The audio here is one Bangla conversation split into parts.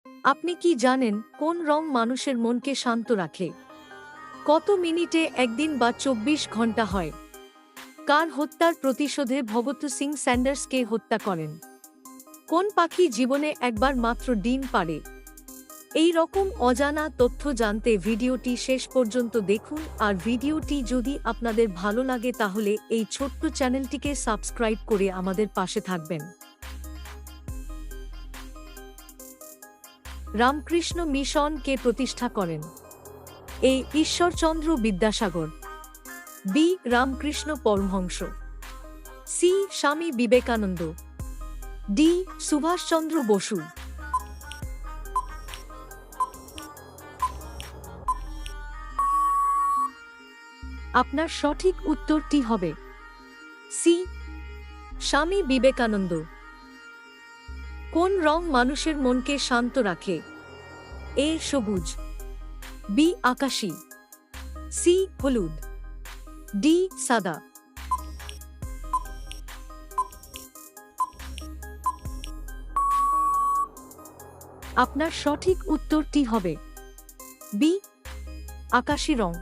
আপনি কি জানেন কোন রং মানুষের মনকে শান্ত রাখে? কত মিনিটে একদিন বা ২৪ ঘন্টা হয়? কার হত্যার প্রতিশোধে ভগৎ সিং স্যান্ডার্সকে হত্যা করেন? কোন পাখি জীবনে একবার মাত্র ডিম পাড়ে? এই রকম অজানা তথ্য জানতে ভিডিওটি শেষ পর্যন্ত দেখুন। আর ভিডিওটি যদি আপনাদের ভালো লাগে তাহলে এই ছোট্ট চ্যানেলটিকে সাবস্ক্রাইব করে আমাদের পাশে থাকবেন। রামকৃষ্ণ মিশন কে প্রতিষ্ঠা করেন? এ Ishwarchandra Vidyasagar, B Ramakrishna Paramahamsa, C Swami Vivekananda, D Subhash Chandra Basu. আপনার সঠিক উত্তরটি হবে সি স্বামী বিবেকানন্দ। কোন রং মানুষের মনকে শান্ত রাখে? এ সবুজ, বি আকাশী, সি হলুদ, ডি সাদা। আপনার সঠিক উত্তরটি হবে বি আকাশী রং।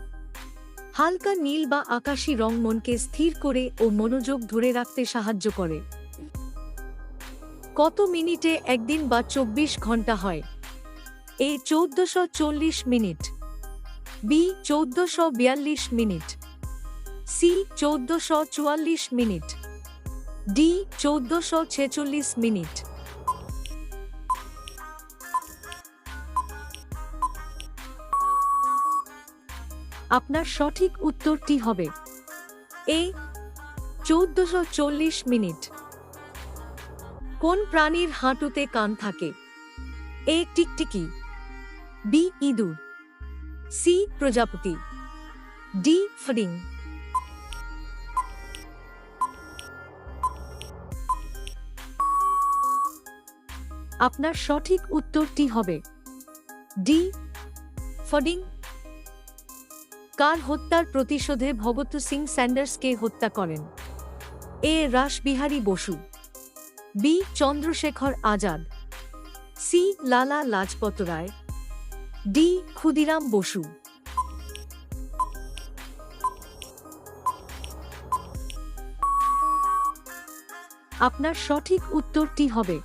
হালকা নীল বা আকাশী রং মনকে স্থির করে ও মনোযোগ ধরে রাখতে সাহায্য করে। কত মিনিটে একদিন বা ২৪ ঘন্টা হয়? A ১৪৪০ minute, B ১৪৪২ minute, C ১৪৪৪ minute, D ১৪৪৬ minute. আপনার সঠিক উত্তরটি হবে এ ১৪৪০ মিনিট। কোন প্রাণীর হাঁটুতে কান থাকে? এ টিকটিকি, বি ইঁদুর, সি প্রজাপতি, ডি ফড়িং। আপনার সঠিক উত্তরটি হবে ডি ফড়িং। কার হত্যার প্রতিশোধে ভগৎ সিং স্যান্ডার্সকে হত্যা করেন? এ Rashbehari Basu, B Chandrashekhar Azad, C Lala Lajpat Rai, D Khudiram Basu. আপনার সঠিক উত্তরটি হবে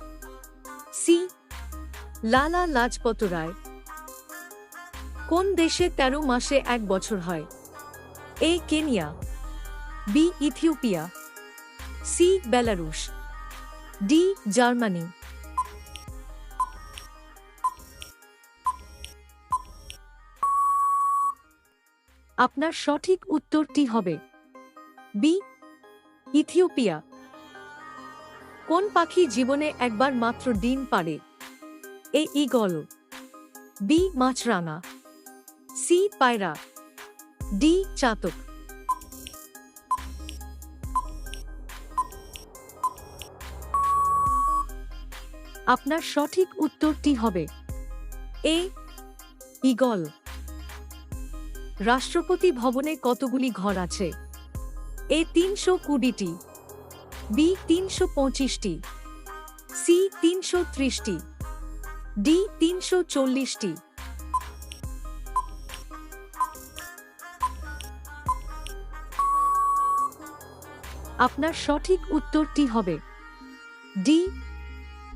সি লালা লাজপত রায়। কোন দেশে ১৩ মাসে ১ বছর হয়? A Kenya, B Ethiopia, C Belarus, D Germany. আপনার সঠিক উত্তরটি হবে বি ইথিওপিয়া। কোন পাখি জীবনে একবার মাত্র ডিম পাড়ে? এ ঈগল, বি মাছরাঙা, সি পায়রা, ডি চাতক। আপনার সঠিক উত্তরটি হবে এ ঈগল। রাষ্ট্রপতি ভবনে কতগুলি ঘর আছে? এ ৩২০টি, বি ৩২৫টি, সি ৩৩০টি, ডি ৩৪০টি। আপনার সঠিক উত্তরটি হবে ডি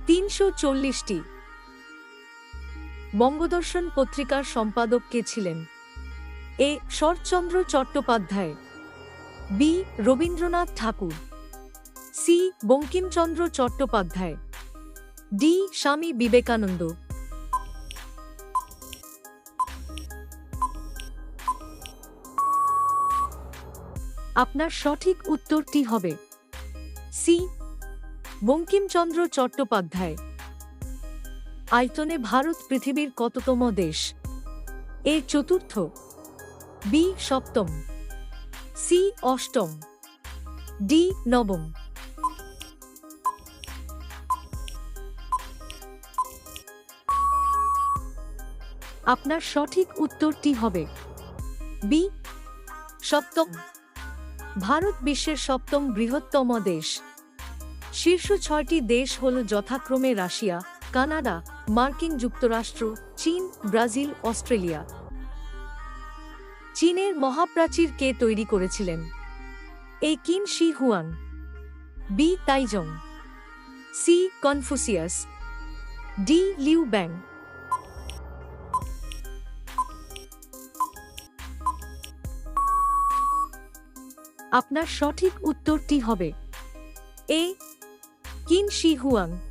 ৩৪০টি। বঙ্গদর্শন পত্রিকার সম্পাদক কে ছিলেন? এ শরৎচন্দ্র চট্টোপাধ্যায়, বি রবীন্দ্রনাথ ঠাকুর, সি বঙ্কিমচন্দ্র চট্টোপাধ্যায়, ডি স্বামী বিবেকানন্দ। আপনার সঠিক উত্তরটি হবে সি বঙ্কিমচন্দ্র চট্টোপাধ্যায়। আয়তনে ভারত পৃথিবীর কততম দেশ? এ চতুর্থ, বি সপ্তম, সি অষ্টম, ডি নবম। আপনার সঠিক উত্তরটি হবে বি সপ্তম। ভারত বিশ্বের সপ্তম বৃহত্তম দেশ। শীর্ষ ৬টি দেশ হল যথাক্রমে রাশিয়া, কানাডা, মার্কিন যুক্তরাষ্ট্র, চীন, ব্রাজিল, অস্ট্রেলিয়া। চীনের মহাপ্রাচীর কে তৈরি করেছিলেন? A Qin Shi Huang, B Taizong, C Confucius, D Liu Bang. আপনার সঠিক উত্তরটি হবে এ কিন শি হুয়াং।